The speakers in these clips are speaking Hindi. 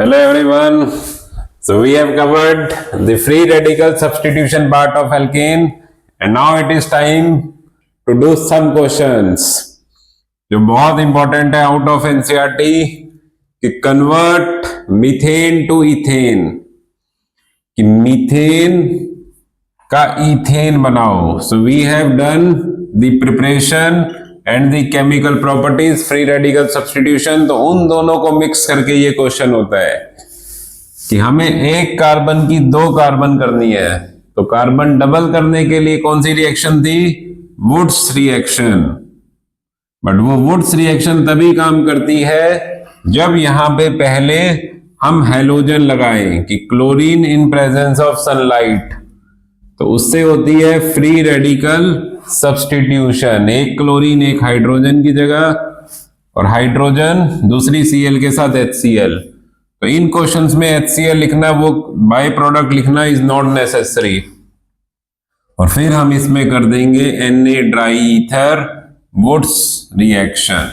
Hello everyone. So we have covered the free radical substitution part of alkane and now it is time to do some questions जो बहुत इंपॉर्टेंट है आउट ऑफ एनसीईआरटी कि कन्वर्ट मीथेन टू इथेन, कि मीथेन का इथेन बनाओ. So we have done the preparation and the chemical properties free radical substitution. तो उन दोनों को मिक्स करके ये क्वेश्चन होता है कि हमें एक कार्बन की दो कार्बन करनी है. तो कार्बन डबल करने के लिए कौन सी रिएक्शन थी? Wurtz reaction. बट वो वुड्स रिएक्शन तभी काम करती है जब यहां पे पहले हम हैलोजन लगाएं कि chlorine in presence of sunlight. तो उससे होती है फ्री रेडिकल सब्स्टिट्यूशन. एक क्लोरीन एक हाइड्रोजन की जगह और हाइड्रोजन दूसरी Cl के साथ HCl. तो इन क्वेश्चंस में HCl लिखना, वो बाय प्रोडक्ट लिखना इज नॉट नेसेसरी. और फिर हम इसमें कर देंगे Na dry ether Wurtz reaction.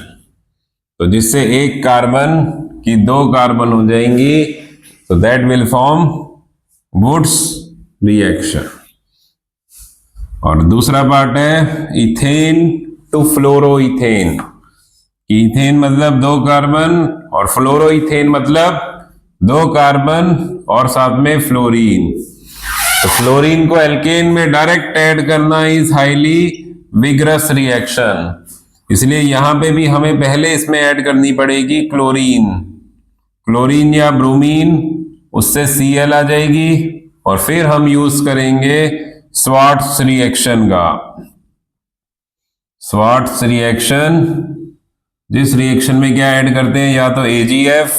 तो जिससे एक कार्बन की दो कार्बन हो जाएंगी. तो that will form Wurtz reaction. और दूसरा पार्ट है इथेन टू फ्लोरोइथेन. इथेन मतलब दो कार्बन और फ्लोरोइथेन मतलब दो कार्बन और साथ में फ्लोरीन. तो फ्लोरीन को एल्केन में डायरेक्ट ऐड करना इज हाईली विग्रस रिएक्शन. इसलिए यहां पे भी हमें पहले इसमें ऐड करनी पड़ेगी क्लोरीन. क्लोरीन या ब्रोमीन, उससे Cl आ जाएगी और फिर हम यूज करेंगे स्वार्ट्स रिएक्शन का. स्वार्ट्स रिएक्शन, जिस रिएक्शन में क्या ऐड करते हैं, या तो AgF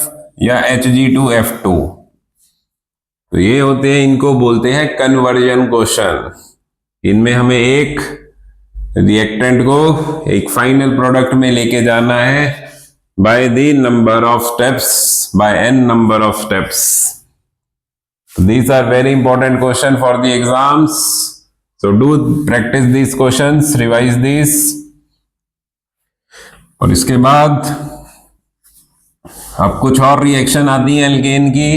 या Hg2F2. तो ये होते हैं, इनको बोलते हैं कन्वर्जन क्वेश्चन. इनमें हमें एक रिएक्टेंट को एक फाइनल प्रोडक्ट में लेके जाना है by the number of steps, by n number of steps. These are very important question for the exams. So do practice these questions, revise these. और इसके बाद अब कुछ और रिएक्शन आती है एल्केन की.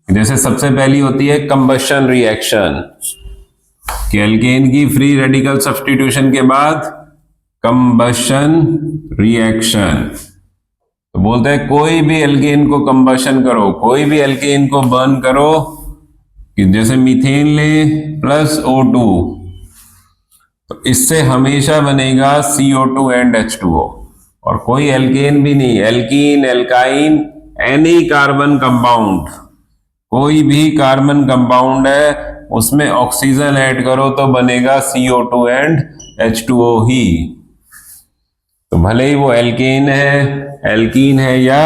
जैसे सबसे पहली होती है कंबशन रिएक्शन, कि एल्केन की फ्री रेडिकल सब्स्टिट्यूशन के बाद कंबशन रिएक्शन. तो बोलते हैं कोई भी एल्केन को कंबशन करो, कोई भी एल्केन को बर्न करो, कि जैसे मीथेन ले प्लस O2, तो इससे हमेशा बनेगा CO2 एंड H2O. और कोई एल्केन भी नहीं, alkene, alkyne, any carbon compound, कोई भी कार्बन कंपाउंड है उसमें ऑक्सीजन ऐड करो तो बनेगा CO2 एंड H2O ही. तो भले ही वो एल्केन है, एल्कीन है या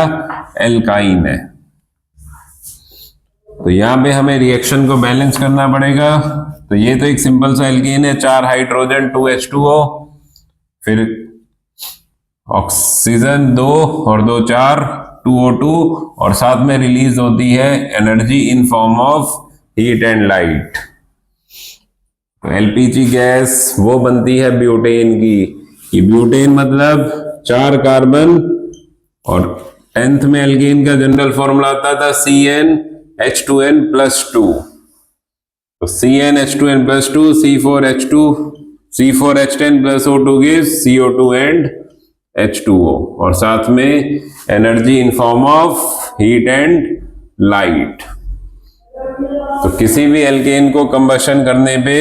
एल्काइन है. तो यहां पे हमें रिएक्शन को बैलेंस करना पड़ेगा. तो ये तो एक सिंपल सा एल्केन है, 4 हाइड्रोजन 2 H2O, फिर ऑक्सीजन 2 और 2 4 2O2, और साथ में रिलीज होती है energy in form of heat and light. तो एलपीजी गैस वो बनती है ब्यूटेन की. कि ब्यूटेन मतलब 4 कार्बन, और 10th में एल्केन का जनरल फॉर्मूला आता था CnH2n+2. तो CnH2n+2, C4H2, C4H10+O2 gives CO2 and H2O, और साथ में energy in form of heat and light. तो किसी भी एल्केन को कंबशन करने पे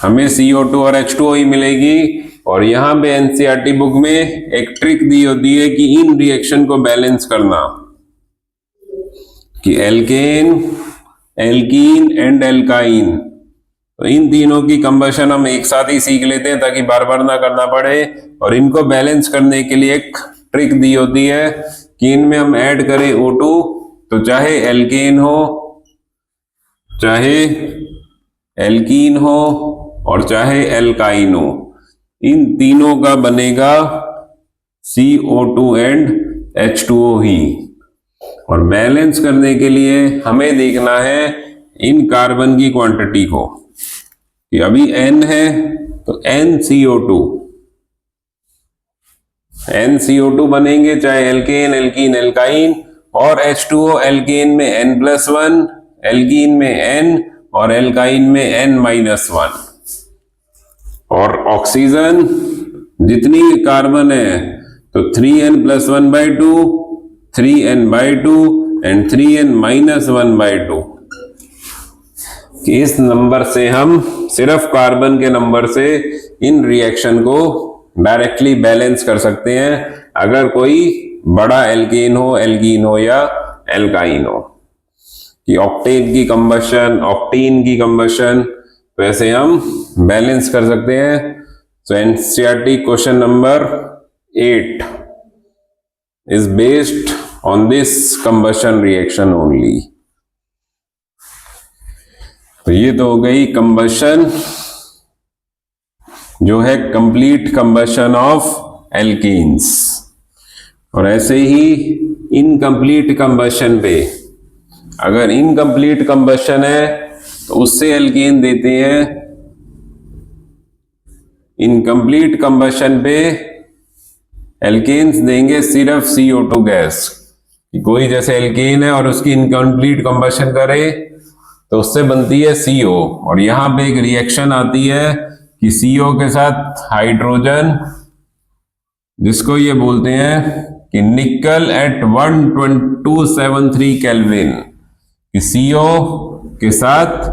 हमें CO2 और H2O ही मिलेगी. और यहां पे एनसीईआरटी बुक में एक ट्रिक दी होती है कि इन रिएक्शन को बैलेंस करना, कि एल्केन, एल्कीन एंड एल्काइन, तो इन तीनों की कंबशन हम एक साथ ही सीख लेते हैं ताकि बार बार ना करना पड़े. और इनको बैलेंस करने के लिए एक ट्रिक दी होती है कि इनमें हम ऐड करें O2. तो चाहे एल्केन हो, चाहे एल्कीन हो और चाहे एल्काइन हो, इन तीनों का बनेगा CO2 एंड H2O ही. और बैलेंस करने के लिए हमें देखना है इन कार्बन की क्वांटिटी को, कि अभी N है तो NCO2, NCO2 बनेंगे, चाहे एल्केन, एल्कीन, एल्काइन, और H2O एल्केन में N+1, एल्कीन में N और एल्काइन में N-1। और ऑक्सीजन जितनी कार्बन है तो 3n+1/2, 3n/2 एंड 3n-1/2। इस नंबर से हम सिर्फ कार्बन के नंबर से इन रिएक्शन को डायरेक्टली बैलेंस कर सकते हैं अगर कोई बड़ा एल्केन हो, एल्कीन हो या एल्काइन हो। कि ऑक्टेन की कंबशन, ऑक्टीन की कंबशन, तो ऐसे हम बैलेंस कर सकते हैं। So NCERT question number 8 is based on this combustion reaction only। तो ये तो हो गई कंबशन जो है कंप्लीट कंबशन ऑफ एल्कीन्स। और ऐसे ही इनकम्प्लीट कंबशन पे, अगर इनकम्प्लीट कंबशन है तो उससे एल्कीन देते हैं। इनकम्प्लीट कंबशन पे एल्केन्स देंगे सिर्फ CO2 गैस। कोई जैसे एल्केन है और उसकी इनकम्प्लीट कंबशन करे तो उससे बनती है CO, और यहां पे एक रिएक्शन आती है कि CO के साथ हाइड्रोजन, जिसको ये बोलते हैं कि निकल एट 12273 केल्विन, कि CO के साथ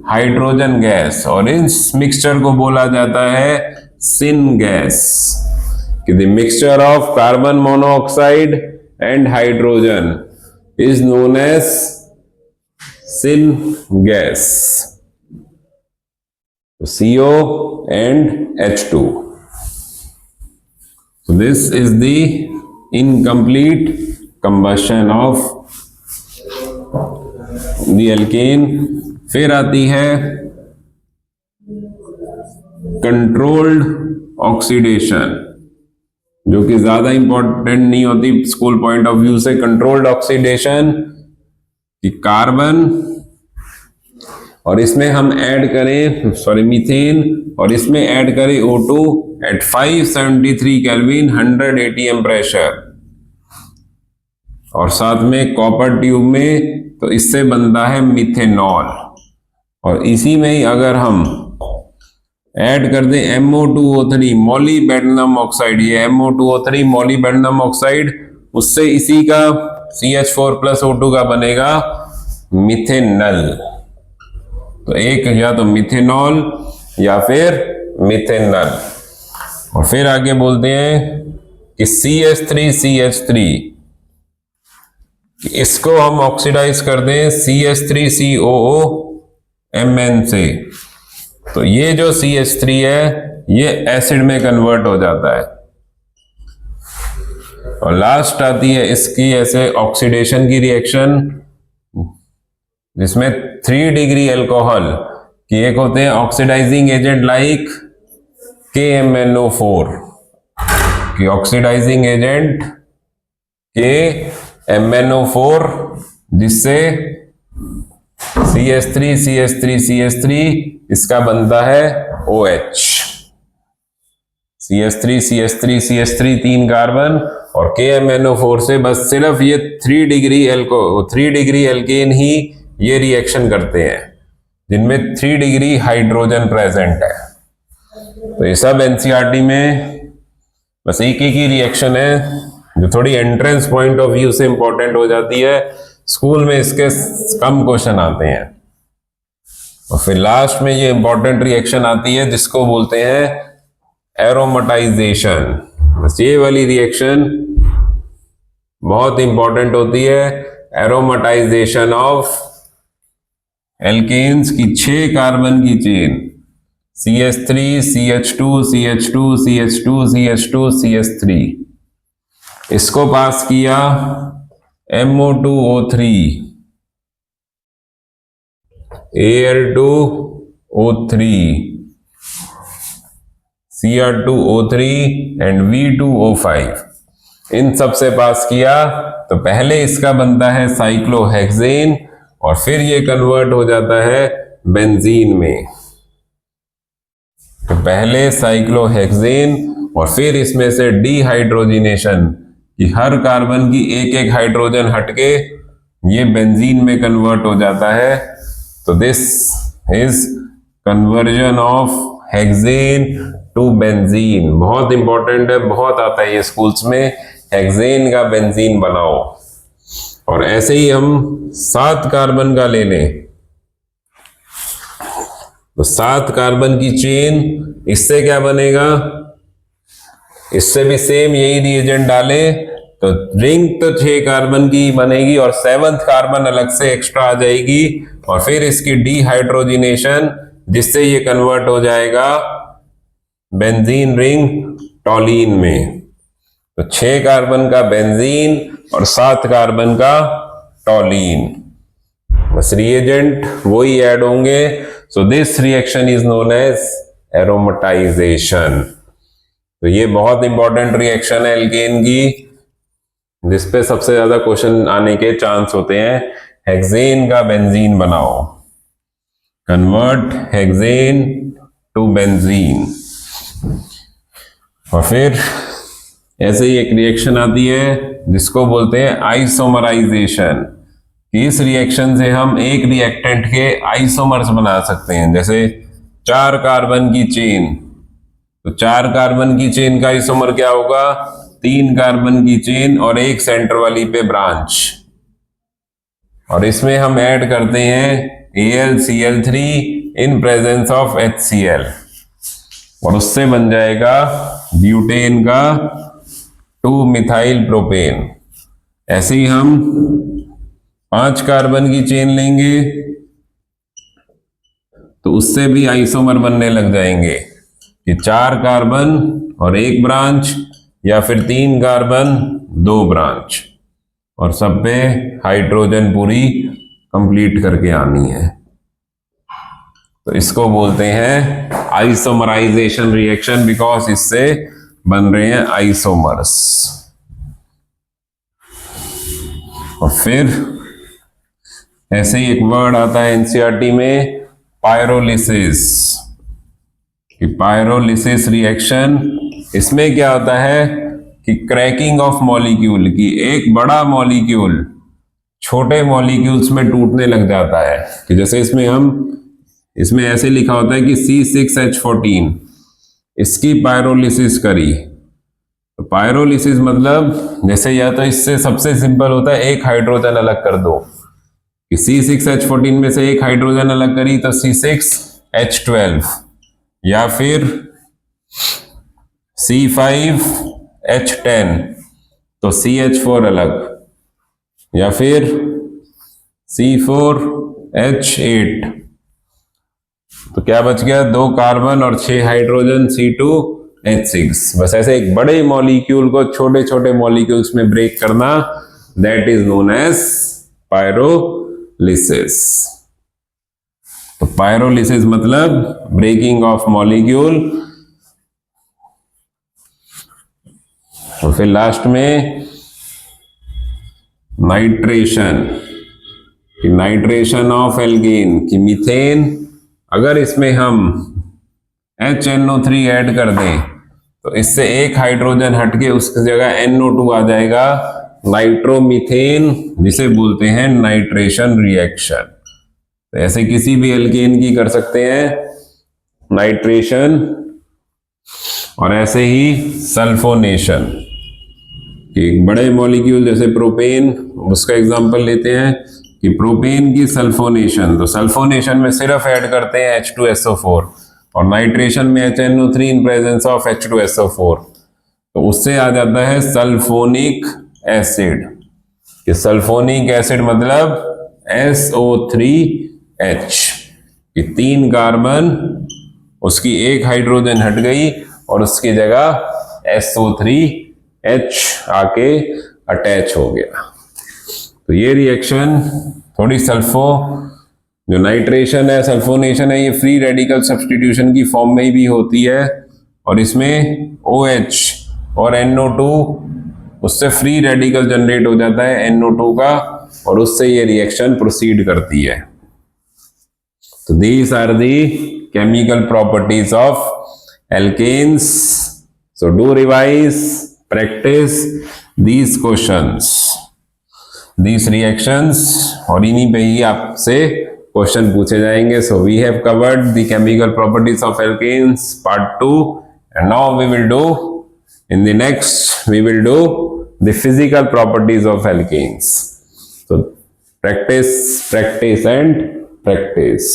हाइड्रोजन गैस, और इस मिक्सचर को बोला जाता है सिन गैस। कि the mixture of carbon monoxide and hydrogen is known as syngas. CO and H2। So this is the incomplete combustion of the alkane। फिर आती है कंट्रोल्ड ऑक्सीडेशन, जो कि ज्यादा इंपॉर्टेंट नहीं होती स्कूल पॉइंट ऑफ व्यू से। कंट्रोल्ड ऑक्सीडेशन कि कार्बन, और इसमें हम ऐड करें मीथेन, और इसमें ऐड करें O2 eight 573 kelvin 100 ATM pressure, और साथ में कॉपर ट्यूब में, तो इससे बनता है मिथेनॉल। और इसी में ही अगर हम ऐड कर दें MO2O3 मोलिबेडनम ऑक्साइड, ये MO2O3 मोलिबेडनम ऑक्साइड, उससे इसी का CH4+O2 का बनेगा मिथेनल। तो एक या तो मिथेनॉल या फिर मिथेनल। और फिर आगे बोलते हैं कि CH3CH3, इसको हम ऑक्सीडाइज कर दें CH3COOMn से, तो ये जो CH3 है ये एसिड में कन्वर्ट हो जाता है। और लास्ट आती है इसकी ऐसे ऑक्सीडेशन की रिएक्शन, जिसमें 3 डिग्री अल्कोहल की एक होते हैं ऑक्सीडाइजिंग एजेंट लाइक KMnO4, की ऑक्सीडाइजिंग एजेंट KMnO4, जिससे CH3 इसका बनता है OH। CH3 3 कार्बन, और KMnO4 से बस सिर्फ ये 3 डिग्री एल्केन ही ये रिएक्शन करते हैं, जिनमें 3 डिग्री हाइड्रोजन प्रेजेंट है। तो ये सब एनसीईआरटी में बस एक ही रिएक्शन है, जो थोड़ी एंट्रेंस पॉइंट ऑफ व्यू से इंपॉर्टेंट हो जाती है। स्कूल में इसके कम क्वेश्चन आते हैं। और फिर लास्ट में ये इंपॉर्टेंट रिएक्शन आती है जिसको बोलते हैं एरोमेटाइजेशन। बस ये वाली रिएक्शन बहुत इंपॉर्टेंट होती है। एरोमेटाइजेशन ऑफ एल्केन्स की 6 कार्बन की chain CH3 CH2 CH2 CH2 CH2 CH3, इसको पास किया MO2O3 Al2O3 Cr2O3 and V2O5, इन सब से पास किया। तो पहले इसका बनता है साइक्लोहेक्सेन, और फिर ये कन्वर्ट हो जाता है बेंजीन में। तो पहले साइक्लोहेक्सेन और फिर इसमें से डिहाइड्रोजिनेशन कि हर कार्बन की एक एक हाइड्रोजन हटके ये बेंजीन में कन्वर्ट हो जाता है। तो this is conversion of hexane to benzene. बहुत इंपॉर्टेंट है, बहुत आता है ये स्कूल्स में, हेक्सेन का बेंजीन बनाओ। और ऐसे ही हम 7 कार्बन का ले लें तो 7 कार्बन की चेन, इससे क्या बनेगा, इससे भी सेम यही रिएजेंट डाले तो रिंग तो 6 कार्बन की बनेगी और 7th कार्बन अलग से एक्स्ट्रा आ जाएगी और फिर इसकी डिहाइड्रोजिनेशन जिससे ये कन्वर्ट हो जाएगा बेंजीन रिंग टॉलीन में। तो 6 कार्बन का बेंजीन और 7 कार्बन का टॉलीन, बस रिएजेंट वही ऐड होंगे। So this reaction is known as aromatization. तो ये बहुत इंपॉर्टेंट रिएक्शन है एल्केन की, जिसपे सबसे ज्यादा क्वेश्चन आने के चांस होते हैं। हेक्सेन का बेंजीन बनाओ, कन्वर्ट हेक्सेन टू बेंजीन। और फिर ऐसे ही एक रिएक्शन आती है जिसको बोलते हैं आइसोमराइजेशन। इस रिएक्शन से हम एक रिएक्टेंट के आइसोमर्स बना सकते हैं। जैसे 4 कार्बन की चेन, तो 4 कार्बन की चेन का आइसोमर क्या होगा, 3 कार्बन की चेन और एक सेंटर वाली पे ब्रांच, और इसमें हम ऐड करते हैं AlCl3 in presence of HCl और उससे बन जाएगा ब्यूटेन का 2-मिथाइल प्रोपेन। ऐसे ही हम 5 कार्बन की चेन लेंगे तो उससे भी आइसोमर बनने लग जाएंगे कि 4 कार्बन और एक ब्रांच या फिर 3 कार्बन 2 ब्रांच, और सब पे हाइड्रोजन पूरी कंप्लीट करके आनी है। तो इसको बोलते हैं आइसोमराइजेशन रिएक्शन, बिकॉज इससे बन रहे हैं आइसोमर्स। और फिर ऐसे ही एक वर्ड आता है एनसीईआरटी में, पायरोलिसिस। कि पायरोलिसिस रिएक्शन, इसमें क्या होता है कि क्रैकिंग ऑफ मॉलिक्यूल, की एक बड़ा मॉलिक्यूल छोटे मॉलिक्यूल्स में टूटने लग जाता है। कि जैसे इसमें ऐसे लिखा होता है कि C6H14 इसकी पायरोलिसिस करी। तो पायरोलिसिस मतलब जैसे, या तो इससे सबसे सिंपल होता है एक हाइड्रोजन अलग कर दो, कि C6H14 में से एक हाइड्रोजन अलग करी तो C6H12, या फिर C5H10 तो CH4 अलग, या फिर C4H8 तो क्या बच गया, 2 कार्बन और 6 हाइड्रोजन C2H6। बस ऐसे एक बड़े मॉलिक्यूल को छोटे छोटे मॉलिक्यूल्स में ब्रेक करना, that is known as pyrolysis. तो पायरोलिसिस मतलब ब्रेकिंग ऑफ मॉलिक्यूल। और फिर लास्ट में नाइट्रेशन, कि नाइट्रेशन ऑफ एल्केन, कि मीथेन अगर इसमें हम HNO3 ऐड कर दें तो इससे एक हाइड्रोजन हटके उसकी जगह NO2 आ जाएगा, नाइट्रोमीथेन, जिसे बोलते हैं नाइट्रेशन रिएक्शन। तो ऐसे किसी भी एल्केन की कर सकते हैं नाइट्रेशन। और ऐसे ही सल्फोनेशन, कि बड़े मॉलिक्यूल जैसे प्रोपेन, उसका एग्जांपल लेते हैं कि प्रोपेन की सल्फोनेशन, तो सल्फोनेशन में सिर्फ ऐड करते हैं H2SO4 और नाइट्रेशन में HNO3 in presence of H2SO4, तो उससे आ जाता है सल्फोनिक एसिड। कि सल्फोनिक एसिड मतलब SO3H, कि 3 कार्बन उसकी एक हाइड्रोजन हट गई और उसकी जगह SO3H आके अटैच हो गया। तो ये रिएक्शन थोड़ी जो नाइट्रेशन है, सल्फोनेशन है, ये फ्री रेडिकल सब्स्टिट्यूशन की फॉर्म में भी होती है, और इसमें OH और NO2 उससे फ्री रेडिकल जनरेट हो जाता है NO2 का, और उससे ये रिएक्शन प्रोसीड करती है। तो these are the chemical properties of alkanes. So do revise, practice these questions, these reactions, और इन्हीं पे ही आपसे क्वेश्चन पूछे जाएंगे. So we have covered the chemical properties of alkanes part 2, and now we will do in the next we will do the physical properties of alkanes. So practice, practice and practice.